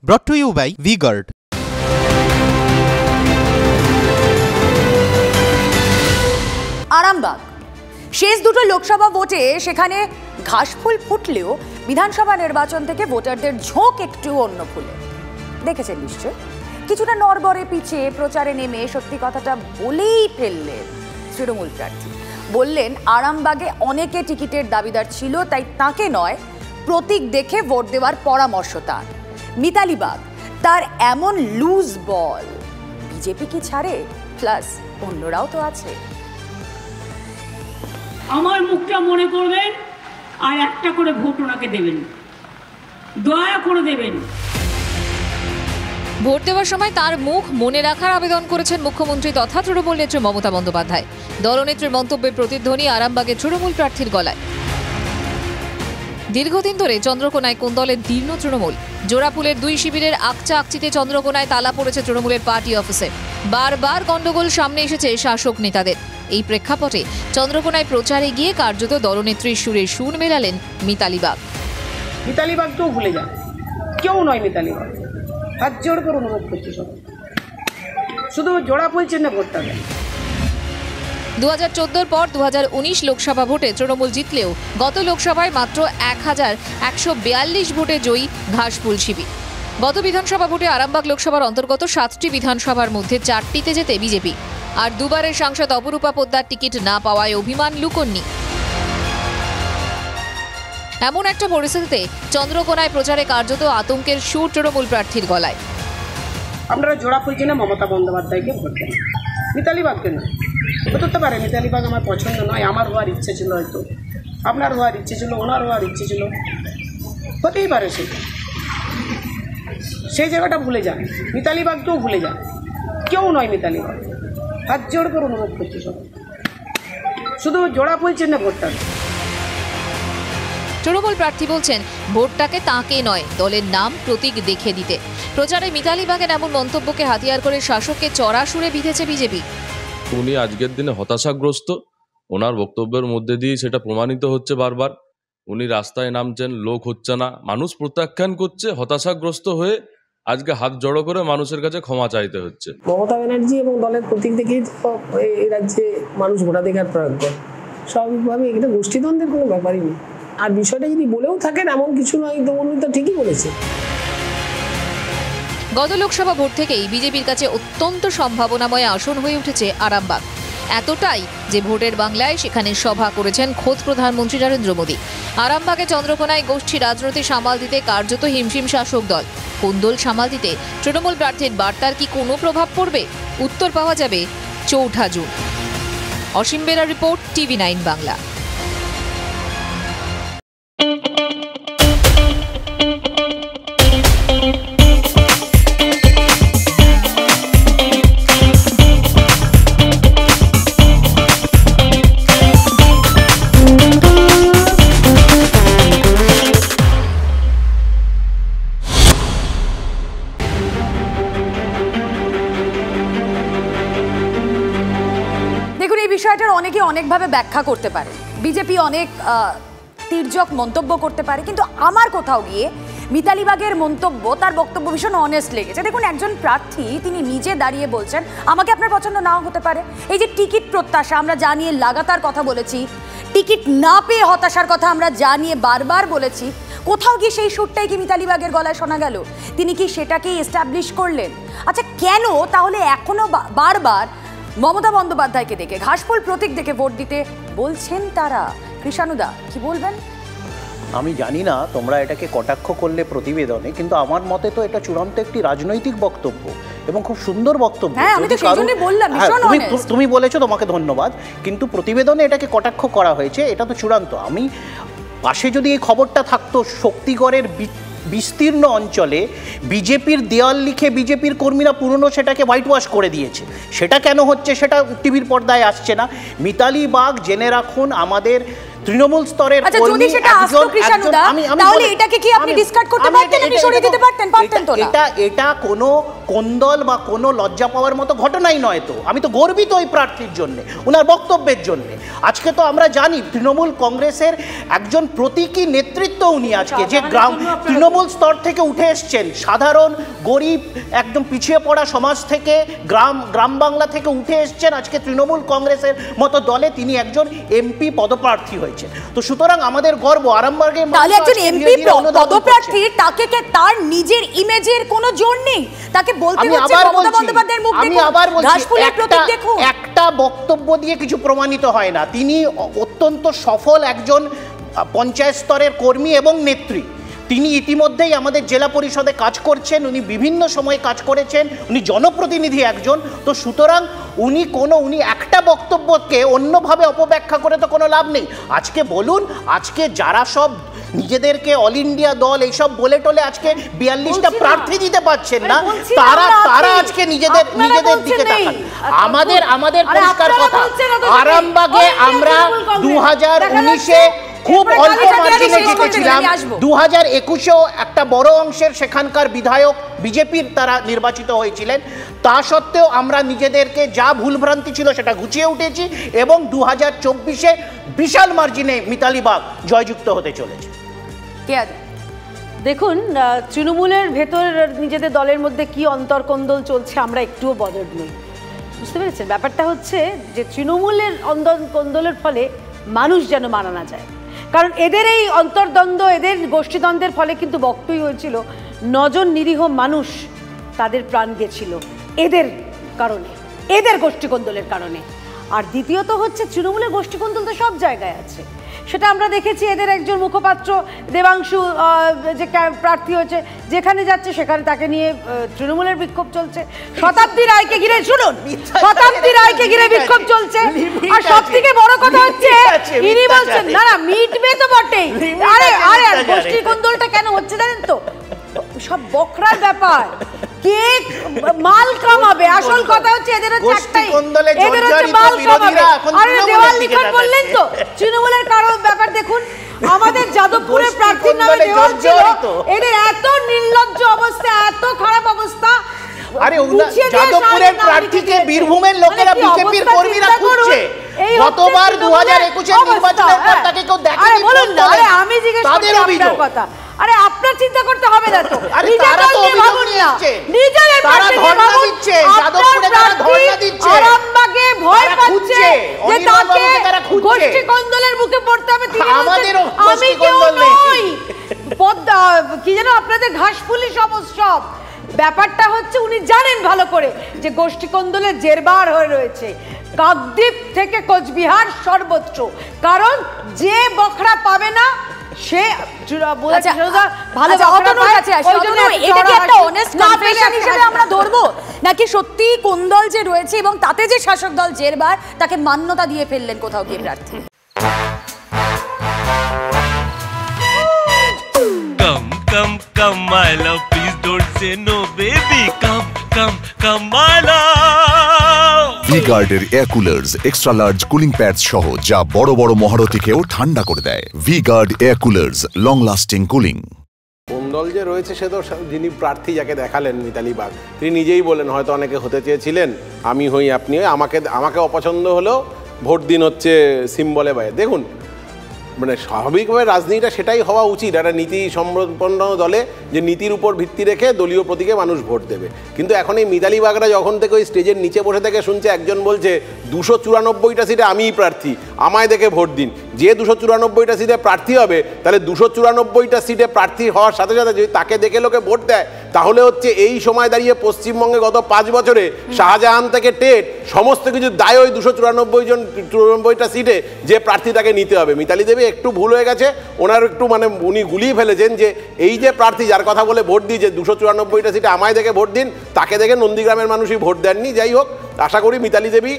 Brought to you by V-Guard. Arambagh শেষ দুটো লোকসভা ভোটে সেখানে ঘাসফুল ফুটলেও বিধানসভা নির্বাচন থেকে ভোটারদের ঝোঁক একটু অন্য ফুলে দেখেছেন নিশ্চয়। কিছুটা নড়বড়ে পিছিয়ে প্রচারে নেমে সত্যি কথাটা বলেই ফেললেন তৃণমূল প্রার্থী। বললেন আরামবাগে অনেকে টিকিটের দাবিদার ছিল, তাই তাকে নয় প্রতীক দেখে ভোট দেওয়ার পরামর্শ তার। মিতালি বাগ তার এমন লুজ বল বিজেপি কি ছাড়ে? প্লাস অন্যরাও তো আছে। আমার মুখটা মনে করবেন আর একটা করে ভোট ওনাকে দেবেন, দয়া করে দেবেন। ভোট দেওয়ার সময় তার মুখ মনে রাখার আবেদন করেছেন মুখ্যমন্ত্রী তথা তৃণমূল নেত্রী মমতা বন্দ্যোপাধ্যায়। দলনেত্রীর মন্তব্যের প্রতিধ্বনি আরামবাগের তৃণমূল প্রার্থীর গলায়। দীর্ঘদিন ধরে চন্দ্রকোনায় কোন দলের দীর্ণ তৃণমূল। জোড়াফুলের দুই শিবিরের আকচা আকচিতে চন্দ্রকোনায় তালা পড়েছে তৃণমূলের পার্টি অফিসে। বারবার গন্ডগোল সামনে এসেছে শাসক নেতাদের। এই প্রেক্ষাপটে চন্দ্রকোনায় প্রচারে গিয়ে কার্যত দলনেত্রীর সুরে সুর মেলালেন মিতালি বাগ। মিতালি বাগ কেউ ভুলে যান, কেউ নয় মিতালি বাগ। হাত জোড় করে অনুভব করছি সব, শুধু জোড়াফুল চিহ্নে ভোটটা দেন। 2014 পর 2019 লোকসভা ভোটে তৃণমূল জিতলেও গত লোকসভায় মাত্র 1142 ভোটে জয়ী ঘাসফুল শিবির। গত বিধানসভা ভোটে আরামবাগ লোকসভার অন্তর্গত 7টি বিধানসভার মধ্যে 4টিতে জেতে বিজেপি। আর দুবারের সাংসদ অপরূপা পোদ্দার টিকিট না পাওয়ায় অভিমান লুকোননি। এমন একটা পরিস্থিতিতে চন্দ্রকোনায় প্রচারে কার্যত আতঙ্কের সুর তৃণমূল প্রার্থীর গলায়। আপনারা জোড়াফুল চিহ্নে মমতা বন্দ্যোপাধ্যায়কে ভোট দেন, মিতালি বাগকে নয়। হতে পারে মিতালি বাগ আমার পছন্দ নয়, আমার হওয়ার ইচ্ছে ছিল, হয়তো আপনার হওয়ার ইচ্ছে ছিল, ওনার হওয়ার ইচ্ছে ছিল, হতেই পারে। সেই জায়গাটা ভুলে যান, মিতালি বাগকেও ভুলে যান, কেউ নয় মিতালি বাগ। হাত জোড় করে অনুভব করছি সব, শুধু জোড়াফুল চিহ্নে ভোটটা দেন। তৃণমূল প্রার্থী বলছেন ভোটটাকে তাঁকে নয় দলের নাম প্রতীক দেখে দিতে। প্রচারে মিতালি বাগের এমন মন্তব্যকে হাতিয়ার করে শাসককে চড়া সুরে বিঁধেছে বিজেপি। উনি আজকের দিনে হতাশাগ্রস্ত, ওনার বক্তব্যের মধ্যে দিয়ে সেটা প্রমাণিত হচ্ছে বারবার। উনি রাস্তায় নামছেন, লোক হচ্ছে না, মানুষ প্রত্যাখ্যান করছে, হতাশাগ্রস্ত হয়ে আজকে হাত জড়ো করে মানুষের কাছে ক্ষমা চাইতে হচ্ছে। মমতা ব্যানার্জি এবং দলের প্রতীক দেখেই এই রাজ্যে মানুষ ভোটাধিকার প্রয়োগ করে। স্বাভাবিকভাবে এটা গোষ্ঠীদ্বন্দ্বের কোনো ব্যাপারই নেই। আর বিষয়টা যদি বলেও থাকেন এমন কিছু নয়, তো উনি তো ঠিকই বলেছে। গত লোকসভা ভোট থেকেই বিজেপির কাছে অত্যন্ত সম্ভাবনাময় আসন হয়ে উঠেছে আরামবাগ। এতটাই যে ভোটের বাংলায় সেখানে সভা করেছেন খোদ প্রধানমন্ত্রী নরেন্দ্র মোদী। আরামবাগে চন্দ্রকোনায় গোষ্ঠী রাজনীতি সামাল দিতে কার্যত হিমশিম শাসক দল। কোন্দল সামাল দিতে তৃণমূল প্রার্থীর বার্তার কি কোনো প্রভাব পড়বে? উত্তর পাওয়া যাবে 4 জুন। অসীম বেরার রিপোর্ট, TV9 বাংলা। বিষয়টার অনেকে অনেকভাবে ব্যাখ্যা করতে পারে, বিজেপি অনেক তির্যক মন্তব্য করতে পারে, কিন্তু আমার কোথাও গিয়ে মিতালি বাগের মন্তব্য, তার বক্তব্য ভীষণ অনেস্ট লেগেছে। দেখুন, একজন প্রার্থী তিনি নিজে দাঁড়িয়ে বলছেন আমাকে আপনার পছন্দ নাও হতে পারে। এই যে টিকিট প্রত্যাশা আমরা জানিয়ে লাগাতার কথা বলেছি, টিকিট না পেয়ে হতাশার কথা আমরা জানিয়ে বারবার বলেছি, কোথাও গিয়ে সেই সুরটাই কি মিতালি বাগের গলায় শোনা গেল? তিনি কি সেটাকেই এস্টাবলিশ করলেন? আচ্ছা, কেন তাহলে এখনো বারবার মমতা বন্দ্যোপাধ্যায়কে দেখে ঘাসফুল প্রতীক দেখে ভোট দিতে বলছেন তারা? কৃষাণুদা কি বলবেন? আমি জানি না তোমরা এটাকে কটাক্ষ করলে প্রতিবেদনে, কিন্তু আমার মতে তো এটা চূড়ান্ত একটি রাজনৈতিক বক্তব্য এবং খুব সুন্দর বক্তব্য। তুমি বলেছো, তোমাকে ধন্যবাদ, কিন্তু প্রতিবেদনে এটাকে কটাক্ষ করা হয়েছে, এটা তো চূড়ান্ত। আমি পাশে যদি এই খবরটা থাকতো, শক্তিগড়ের বিস্তীর্ণ অঞ্চলে বিজেপির দেওয়াল লিখে বিজেপির কর্মীরা পুরনো সেটাকে হোয়াইট ওয়াশ করে দিয়েছে, সেটা কেন হচ্ছে সেটা টিভির পর্দায় আসছে না। মিতালি বাগ, জেনে রাখুন, আমাদের তৃণমূল স্তরের আচ্ছা, যদি কর্মী সেটা আসতো কৃষাণুদা, তাহলে এটাকে কি আপনি discard করতে পারতেন? আপনি সরিয়ে দিতে পারতেন? পারতেন তো না? এটা কোনো কোন্দল বা কোনো লজ্জা পাওয়ার মতো ঘটনাই নয়। তো আমি তো গর্বিত ওই প্রার্থীর জন্য, ওনার বক্তব্যের জন্য। আজকে তো আমরা জানি তৃণমূল কংগ্রেসের একজন প্রতীকী নেতৃত্ব উনি, আজকে যে তৃণমূল স্তর থেকে উঠে এসছেন, সাধারণ গরিব একদম পিছিয়ে পড়া সমাজ থেকে, গ্রাম বাংলা থেকে উঠে এসছেন, আজকে তৃণমূল কংগ্রেসের মতো দলে তিনি একজন এমপি পদপ্রার্থী হয়েছেন। তো সুতরাং আমাদের গর্ব আরামবাগে। তাহলে একজন এমপি পদপ্রার্থী, তাকে তার নিজের ইমেজের কোনো জোর নেই, তাকে বলতে হচ্ছে মমতা বন্দ্যোপাধ্যায়ের মুখ দেখুন, ঘাসফুলের প্রতীক দেখুন। একটা বক্তব্য দিয়ে কিছু প্রমাণিত হয় না। তিনি অত্যন্ত সফল একজন পঞ্চায়েত স্তরের কর্মী এবং নেত্রী। তিনি ইতিমধ্যেই আমাদের জেলা পরিষদে কাজ করছেন, উনি বিভিন্ন সময়ে কাজ করেছেন, উনি জনপ্রতিনিধি একজন। তো সুতরাং উনি একটা বক্তব্যকে অন্যভাবে অপব্যাখ্যা করে তো কোনো লাভ নেই। আজকে বলুন, আজকে যারা সব নিজেদেরকে অল ইন্ডিয়া দল এইসব বলে টলে আজকে 42টা প্রার্থী দিতে পারছেন না, তারা আজকে নিজেদের দিকে তাকান। আমাদের পরিষ্কার কথা, আরামবাগে আমরা 2019-এ খুব অল্প মার্জিনে জিতেছিলাম। 2021-এও একটা বড় অংশের সেখানকার বিধায়ক বিজেপির তারা নির্বাচিত হয়েছিলেন। তা সত্ত্বেও আমরা নিজেদেরকে যা ভুলভ্রান্তি ছিল সেটা গুছিয়ে উঠেছি এবং 2024-এ বিশাল মার্জিনে মিতালি বাগ জয়যুক্ত হতে চলেছে। দেখুন, তৃণমূলের ভেতর নিজেদের দলের মধ্যে কি অন্তর্কন্দল চলছে আমরা একটুও বদল নেই, বুঝতে পেরেছেন? ব্যাপারটা হচ্ছে যে তৃণমূলের অন্তর্কন্দলের ফলে মানুষ যেন মানা না যায়, কারণ এদের এই অন্তর্দ্বন্দ্ব, এদের গোষ্ঠীদ্বন্দ্বের ফলে কিন্তু বক্তব্য হয়েছিল 9 জন নিরীহ মানুষ তাদের প্রাণ গেছিল এদের কারণে, এদের গোষ্ঠীকন্দলের কারণে। আর দ্বিতীয়ত হচ্ছে তৃণমূলের গোষ্ঠীকন্দল তো সব জায়গায় আছে, সেটা আমরা দেখেছি। এদের একজন মুখপাত্র দেবাংশু যে প্রার্থী হয়েছে, যেখানে যাচ্ছে সেখানে তাকে নিয়ে তৃণমূলের বিক্ষোভ চলছে। শতাব্দী রায়কে ঘিরে, শুনুন, শতাব্দী রায়কে ঘিরে বিক্ষোভ চলছে। আর সব থেকে বড় কথা হচ্ছে ইনি বলছেন না মিটবে তো বটেই। আরে গোষ্ঠী কোন্দলটা কেন হচ্ছে জানেন তো? সব বকরার ব্যাপার, কে মাল কামাবে। আসল কথা হচ্ছে এদের হচ্ছে একটাই, এদের হচ্ছে মাল কামাবে। আরে দেওয়াল লিখন বললেন তো, তৃণমূলের কারো ব্যাপার দেখুন, আমাদের যাদবপুরের প্রার্থীর নামে দেওয়াল ছিল। এদের এত নির্লজ্জ অবস্থা, এত খারাপ অবস্থা। আরে যাদবপুরের প্রার্থীকে বীরভূমের লোকেরা বিজেপির কর্মীরা খুঁজছে। গতবার 2021-এর নির্বাচনের পর তাকে কেউ দেখেনি। বলুন না, আরে আমি জিজ্ঞেস করছি আপনার কথা। আরে আপনার চিন্তা করতে হবে না তো, নিজের দল নিয়ে ভাবুন না, নিজের পাশে ভাবুন। যাদবপুরে তারা ধর্ণা দিচ্ছে, আরামবাগে ভয় পাচ্ছে যে তাকে গোষ্ঠী কন্দলের মুখে পড়তে হবে। তিনি বলছেন আমি কেউ নই, পদ্মা কি যেন আপনাদের ঘাসফুলি সব। ব্যাপারটা হচ্ছে উনি জানেন ভালো করে যে গোষ্ঠী কন্দলের জেরবার হয়ে রয়েছে কাকদ্বীপ থেকে কোচবিহার সর্বত্র। কারণ যে বখরা পাবে না সে আমরা ধরবো নাকি সত্যি কোন্দল যে রয়েছে এবং তাতে যে শাসক দল জেরবার, তাকে মান্যতা দিয়ে ফেললেন কোথাও গিয়ে প্রার্থী? Come my love, please don't say no baby, come my love. V-Guard-এর air coolers extra large cooling pads সহ যা বড় বড় মহারথীকেও ঠান্ডা করে দেয়। V-Guard air coolers, long lasting cooling. কোন্দল যে রয়েছে সে তো যিনি প্রার্থী যাকে দেখালেন মিতালি বাগ, তিনি নিজেই বলেন হয়তো অনেকে হতে চেয়েছিলেন, আমি হই আপনি হই, আমাকে অপছন্দ হলেও ভোট দিন হচ্ছে সিম্বলে বাইরে। দেখুন, মানে স্বাভাবিকভাবে রাজনীতিটা সেটাই হওয়া উচিত একটা নীতি সম্পন্ন দলে, যে নীতির উপর ভিত্তি রেখে দলীয় প্রতীকে মানুষ ভোট দেবে। কিন্তু এখন এই মিতালি বাগরা যখন থেকে ওই স্টেজের নিচে বসে থেকে শুনছে একজন বলছে 294টা সিটে আমিই প্রার্থী, আমায় দেখে ভোট দিন, যে 294টা সিটে প্রার্থী হবে তাহলে 294টা সিটে প্রার্থী হওয়ার সাথে সাথে যদি তাকে দেখে লোকে ভোট দেয়, তাহলে হচ্ছে এই সময় দাঁড়িয়ে পশ্চিমবঙ্গে গত 5 বছরে শাহজাহান থেকে টেট সমস্ত কিছু দায় ওই 294টা সিটে যে প্রার্থী তাকে নিতে হবে। মিতালি দেবী একটু ভুল হয়ে গেছে, ওনার একটু মানে উনি গুলিয়ে ফেলেছেন যে এই যে প্রার্থী যার কথা বলে ভোট দিয়েছে 294টা সিটে আমায় দেখে ভোট দিন, তাকে দেখে নন্দীগ্রামের মানুষই ভোট দেননি। যাই হোক, আশা করি মিতালি দেবী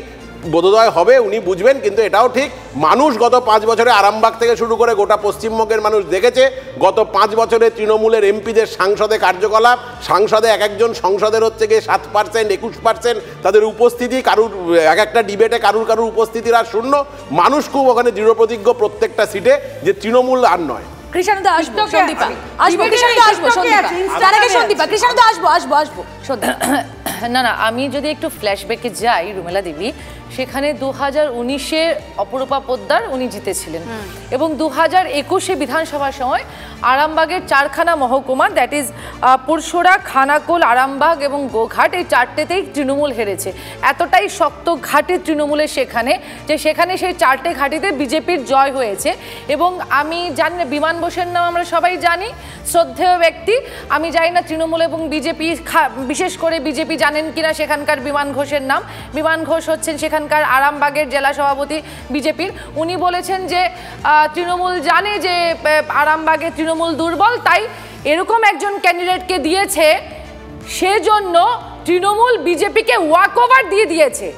বোধোদয় হবে, উনি বুঝবেন। কিন্তু এটাও ঠিক, মানুষ গত 5 বছরে আরামবাগ থেকে শুরু করে গোটা পশ্চিমবঙ্গের মানুষ দেখেছে গত 5 বছরে তৃণমূলের এমপিদের সাংসদে কার্যকলাপ, সাংসদে এক একজন সংসদের হচ্ছে গিয়ে 7%, 21% তাদের উপস্থিতি, কারুর এক একটা ডিবেটে কারুর উপস্থিতির আর শূন্য। মানুষ খুব ওখানে দৃঢ়প্রতিজ্ঞ প্রত্যেকটা সিটে যে তৃণমূল আর নয়। কৃষ্ণদা আসবো, সন্দীপা আসবো, কৃষ্ণদা আসবো, সন্দীপা তার আগে সন্দীপা, কৃষ্ণদা আসবো সন্দীপা। না আমি যদি একটু ফ্ল্যাশব্যাকে যাই রুমেলা দেবী, সেখানে 2019-এ অপরূপা পোদ্দার উনি জিতেছিলেন এবং 2021-এ বিধানসভার সময় আরামবাগের 4খানা মহকুমা, দ্যাট ইজ পুরসুরা, খানাকুল, আরামবাগ এবং গোঘাট, এই 4টেতেই তৃণমূল হেরেছে। এতটাই শক্ত ঘাটে তৃণমূলের সেখানে যে সেখানে সেই 4টে ঘাটিতে বিজেপির জয় হয়েছে। এবং আমি জানি না, বিমান বোসের নাম আমরা সবাই জানি, শ্রদ্ধেয় ব্যক্তি। আমি জানি না তৃণমূল এবং বিজেপি, বিশেষ করে বিজেপি জানেন কিনা সেখানকার বিমান ঘোষের নাম। বিমান ঘোষ হচ্ছেন সেখানকার আরামবাগের জেলা সভাপতি বিজেপির। উনি বলেছেন যে তৃণমূল জানে যে আরামবাগে তৃণমূল দুর্বল, তাই এরকম একজন ক্যান্ডিডেটকে দিয়েছে, সেজন্য তৃণমূল বিজেপিকে ওয়াক ওভার দিয়ে দিয়েছে।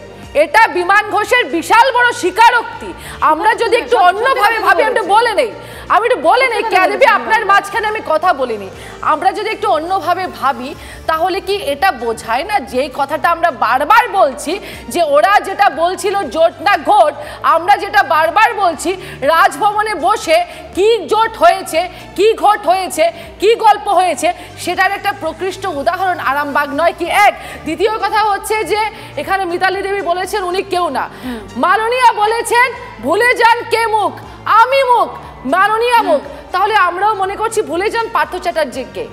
এটা বিমান ঘোষের বিশাল বড় স্বীকারোক্তি। আমরা যদি একটু অন্যভাবে ভাবি, আমি একটু বলে নেই ক্যাদেবি, আপনার মাঝখানে আমি কথা বলিনি, আমরা যদি একটু অন্যভাবে ভাবি তাহলে কি এটা বোঝায় না যে কথাটা আমরা বারবার বলছি যে ওরা যেটা বলছিল জোট না ঘোট, আমরা যেটা বারবার বলছি রাজভবনে বসে কি জোট হয়েছে, কি ঘোট হয়েছে, কি গল্প হয়েছে, সেটার একটা প্রকৃষ্ট উদাহরণ আরামবাগ নয় কি? এক। দ্বিতীয় কথা হচ্ছে যে এখানে মিতালি দেবী বলেছেন উনি কেউ না, মাননীয়া বলেছেন ভুলে যান কে মুখ, আমি মুখ, মাননীয়া মুখ। তাহলে আমরাও মনে করছি ভুলে যান পার্থ চ্যাটার্জিকে,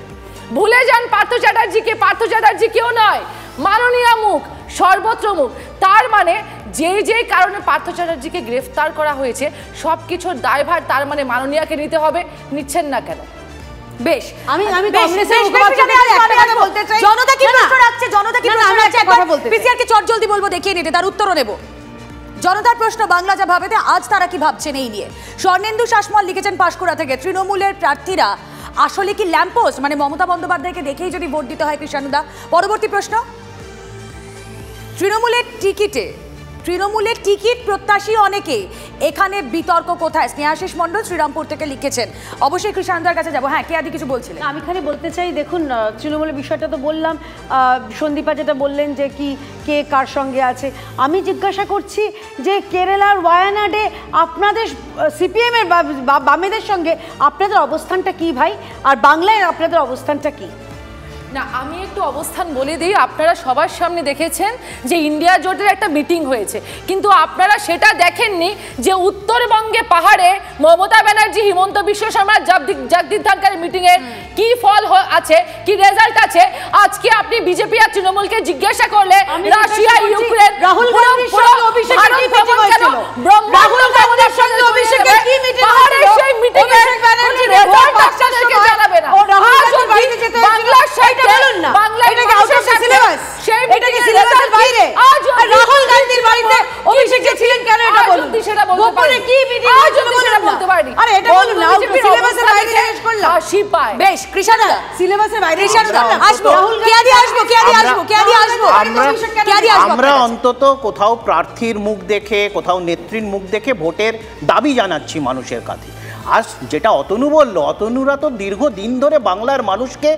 ভুলে যান পার্থ চ্যাটার্জিকে, পার্থ চ্যাটার্জি কেউ নয়, মাননীয়া মুখ, সর্বত্র মুখ। তার মানে যে কারণে পার্থ চ্যাটার্জিকে গ্রেফতার করা হয়েছে সব কিছুর দায়ভার তার মানে মাননীয়াকে নিতে হবে, নিচ্ছেন না কেন? বেশ, আমি কংগ্রেসের বলতে চাই, জনতা কি প্রশ্ন রাখছে, জনতা কি প্রশ্ন রাখছে, পিসিআর কে চটজলদি বলবো দেখিয়ে নিতে, তার উত্তরও নেব। জনতার প্রশ্ন, বাংলা যা ভাবেতে আজ তারা কি ভাবছেন এই নিয়ে। স্বর্ণেন্দু শাসমল লিখেছেন পাঁশকুড়া থেকে, তৃণমূলের প্রার্থীরা আসলে কি ল্যাম্পোস্ট, মানে মমতা বন্দ্যোপাধ্যায়কে দেখেই যদি ভোট দিতে হয় কৃষ্ণদা। পরবর্তী প্রশ্ন, তৃণমূলের টিকিট প্রত্যাশী অনেকে, এখানে বিতর্ক কোথায়? স্নেহাশিস মণ্ডল শ্রীরামপুর থেকে লিখেছেন। অবশ্যই কৃষ্ণদার কাছে যাবো। হ্যাঁ, কে আদি কিছু বলছিলেন? আমি এখানে বলতে চাই, দেখুন তৃণমূলের বিষয়টা তো বললাম, সন্দীপা যেটা বললেন যে কে কার সঙ্গে আছে, আমি জিজ্ঞাসা করছি যে কেরালার ওয়ায়ানাডে আপনাদের সিপিএমের বা বামেদের সঙ্গে আপনাদের অবস্থানটা কি ভাই, আর বাংলায় আপনাদের অবস্থানটা কি? না, আমি একটু অবস্থান বলে দিই। আপনারা সবার সামনে দেখেছেন যে ইন্ডিয়া জোটের একটা মিটিং হয়েছে, কিন্তু আপনারা সেটা দেখেননি যে উত্তরবঙ্গে পাহাড়ে মমতা ব্যানার্জি, হিমন্ত বিশ্ব শর্মা, জগদীপ ধনখড়ের মিটিংয়ে কি ফল আছে, কি রেজাল্ট আছে। আজকে আপনি বিজেপি আর তৃণমূলকে জিজ্ঞাসা করলে রাশিয়া, ইউক্রেন, রাহুল গান্ধীর সঙ্গে অভিষেকের কি মিটিং হয়েছিল? রাহুল গান্ধীর সঙ্গে অভিষেকের কি মিটিং হয়েছিল? সেই মিটিং এর রেজাল্ট আপনাদেরকে জানাবে না। বাংলার সাইডে বলুন না, এটা কি আউট অফ সিলেবাস? এটা কি সিলেবাসের বাইরে? রাহুল গান্ধীর বাড়িতে অভিষেকে ছিলেন কেন এটা বলুন। গোপনে কি মিটিং হয়েছিল সেটা বলতে পারি। আরে এটা বলুন না, সিলেবাসের বাইরে শেষ করলাম। হাসি পায়। বেশ, কৃষ্ণদা সিলেবাসের বাইরে আসবো, আমরা অন্তত কোথাও প্রার্থীর মুখ দেখে, কোথাও নেত্রীর মুখ দেখে ভোটের দাবি জানাচ্ছি মানুষের কাছে। আর যেটা অতনু বললো, অতনুরা তো দীর্ঘদিন ধরে বাংলার মানুষকে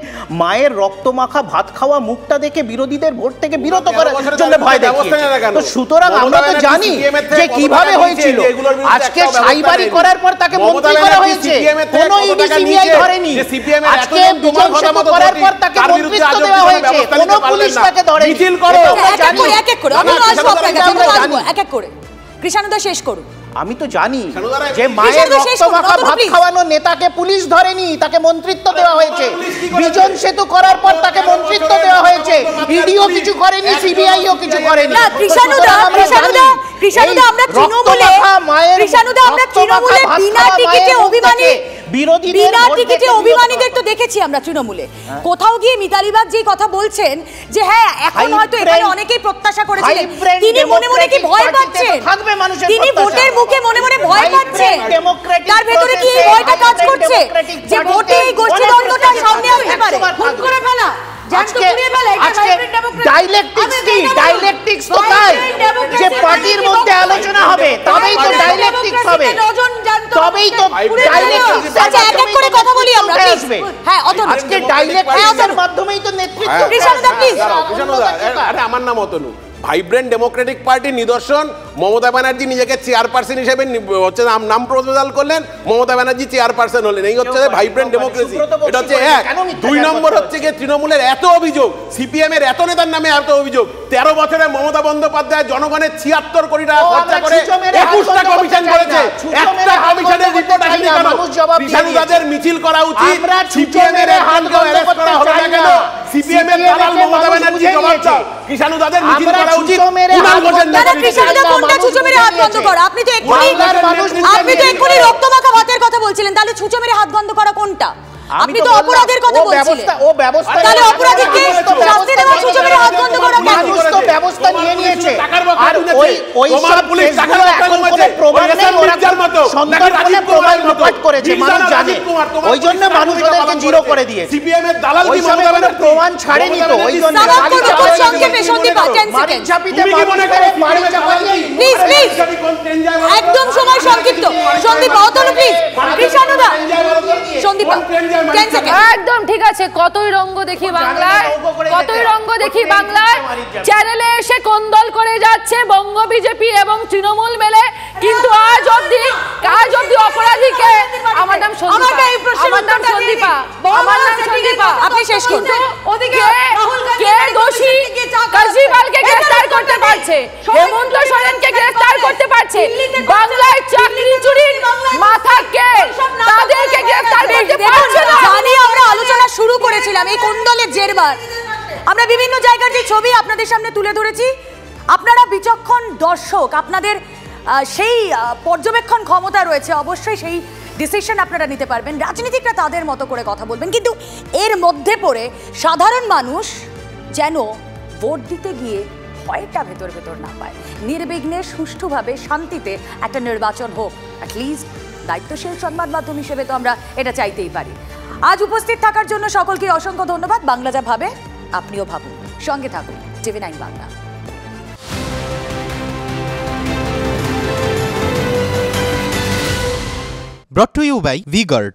মায়ের রক্তমাখা ভাত খাওয়া মুখটা দেখে বিরোধীদের ভোট থেকে বিরত করার জন্য ভয় দেখিয়েছে। তো সুতরাং আমরা তো জানি যে কিভাবে হয়েছিল। আজকে সাইবারি করার পর তাকে মন্ত্রী করা হয়েছে, কোনো ইডি সিবিআই ধরেনি। আজকে বিজন সেতু করার পর তাকে মন্ত্রিত্ব দেওয়া হয়েছে, কোনো পুলিশ তাকে ধরেনি। এক এক করে কৃষ্ণদা শেষ করুন। আমি তো জানি যে মায়ের রক্তমাখা ভাত খাওয়ানো নেতাকে পুলিশ ধরেনি, তাকে মন্ত্রিত্ব দেওয়া হয়েছে। বিজন সেতু করার পর তাকে মন্ত্রিত্ব দেওয়া হয়েছে, ইডিও কিছু করেনি, সিবিআইও কিছু করেনি। না, কৃষ্ণদা আমরা তৃণমূলে বিনা টিকিটে অভিমানীদের তো দেখেছি আমরা তৃণমূলে। কোথাও গিয়ে মিতালিবাগ যে কথা বলছেন যে হ্যাঁ এখন হয়তো এখানে অনেকেই প্রত্যাশা করেছিলেন, তিনি মনে মনে কি ভয় পাচ্ছেন? তিনি ভোটের মুখে মনে মনে ভয় পাচ্ছেন, তার ভেতরে কি এই ভয়টা কাজ করছে যে ভোটে এই গোষ্ঠীদ্বন্দ্বটা সামনে আসতে পারে? খুন করে ফেলা আজকে ডাইলেকটিক্স কি? ডাইলেকটিক্স তো তাই যে পার্টির মধ্যে আলোচনা হবে, তবেই তো ডাইলেকটিক্স হবে, তবেই তো ডাইলেকটিক্স। আচ্ছা এক এক করে কথা বলি আমরা প্লিজ। হ্যাঁ অতনু, আজকে ডাইলেকটিক্সের মাধ্যমেই তো নেতৃত্ব। কৃষ্ণদা প্লিজ। আরে আমার নাম অতনু। ভাইব্রেন্ট ডেমোক্রেটিক পার্টি নিদর্শন মমতা ব্যানার্জি নিজেকে চেয়ারপারসন হিসেবে হচ্ছে নাম প্রপোজাল করলেন, মমতা ব্যানার্জি চেয়ারপারসন হলেন। এই হচ্ছে ভাইব্রেন্ট ডেমোক্রেসি। এটা হচ্ছে এক। 2 নম্বর হচ্ছে গিয়ে তৃণমূলের এত অভিযোগ, সিপিএম এর এত নেতার নামে এত অভিযোগ। 13 বছরে মমতা বন্দ্যোপাধ্যায় জনগণের 76 কোটি টাকা খরচা করে 21টা কমিশন করেছে। একটা কমিশনের রিপোর্ট আসেনি কেন? কৃষাণুদাদের মিছিল করা উচিত। সিপিএম এর একজনকেও অ্যারেস্ট করা হলো না কেন? সিপিএম এর দালাল মমতা ব্যানার্জি জবাব দাও। কৃষাণুদাদের মিছিল করা উচিত। কুণাল ঘোষের দাদা কৃষাণুদা কোনটা ছুঁচো মেরে হাত বন্ধ করা? আপনি তো এক্ষুনি রক্তমাখা ভাতের কথা বলছিলেন, তাহলে ছুঁচো মেরে হাত বন্ধ করা কোনটা? আপনি তো অপরাধের কথা বলছিলেন। ও ব্যবস্থা, তাহলে অপরাধীকে শাস্তি দেওয়া, ছুঁচো মেরে হাত বন্ধ করা কেন? মানুষ তো ব্যবস্থা নিয়ে নিয়েছে। আর ওই সব পুলিশ টাকার এখন কোনো প্রমাণ নেই, ওরা সন্দেহ প্রমাণ লোপাট করেছে, মানুষ জানে। ওই জন্য মানুষ ওদেরকে জিরো করে দিয়েছে। সিপিএম এর দালাল ওই সময় কোনো প্রমাণ ছাড়েনি তো, ওই জন্য খুব সংক্ষেপে সন্দীপা 10 সেকেন্ড প্লিজ প্লিজ, একদম সময় সংক্ষিপ্ত। সন্দীপা অতনু প্লিজ, কৃষাণুদা সন্দীপা 10 সেকেন্ড। একদম ঠিক আছে। কতই রঙ্গ দেখি বাংলায়, কতই রঙ্গ দেখি বাংলায়। চ্যানেলে এসে কোন্দল করে যাচ্ছে বঙ্গ বিজেপি এবং তৃণমূল মেলে, কিন্তু আজ অবধি অপরাধীকে, আমার নাম সন্দীপা, আপনি শেষ করুন। কে দোষী কেজরিওয়ালকে গ্রেফতার করতে পারছে, হেমন্ত সোরেনকে গ্রেফতার করতে পারছে, বাংলায় চাকরি চুরির মাথা কে, তাদেরকে গ্রেফতার করতে পারছে না। জানি আমরা আলোচনা শুরু করেছিলাম এই কোন্দলের জেরবার, আমরা বিভিন্ন জায়গার যে ছবি আপনাদের সামনে তুলে ধরেছি। আপনারা বিচক্ষণ দর্শক, আপনাদের সেই পর্যবেক্ষণ ক্ষমতা রয়েছে, অবশ্যই সেই ডিসিশন আপনারা নিতে পারবেন। রাজনীতিকরা তাদের মতো করে কথা বলবেন, কিন্তু এর মধ্যে পড়ে সাধারণ মানুষ যেন ভোট দিতে গিয়ে ভয়টা ভেতর ভেতর না পায়, নির্বিঘ্নে সুষ্ঠুভাবে শান্তিতে একটা নির্বাচন হোক। অ্যাটলিস্ট দায়িত্বশীল সংবাদ মাধ্যম হিসেবে তো আমরা এটা চাইতেই পারি। আজ উপস্থিত থাকার জন্য সকলকে অসংখ্য ধন্যবাদ। বাংলা যা ভাবে আপনিও ভাবুন, সঙ্গে থাকুন TV9 Bangla. Brought to you by V-Guard,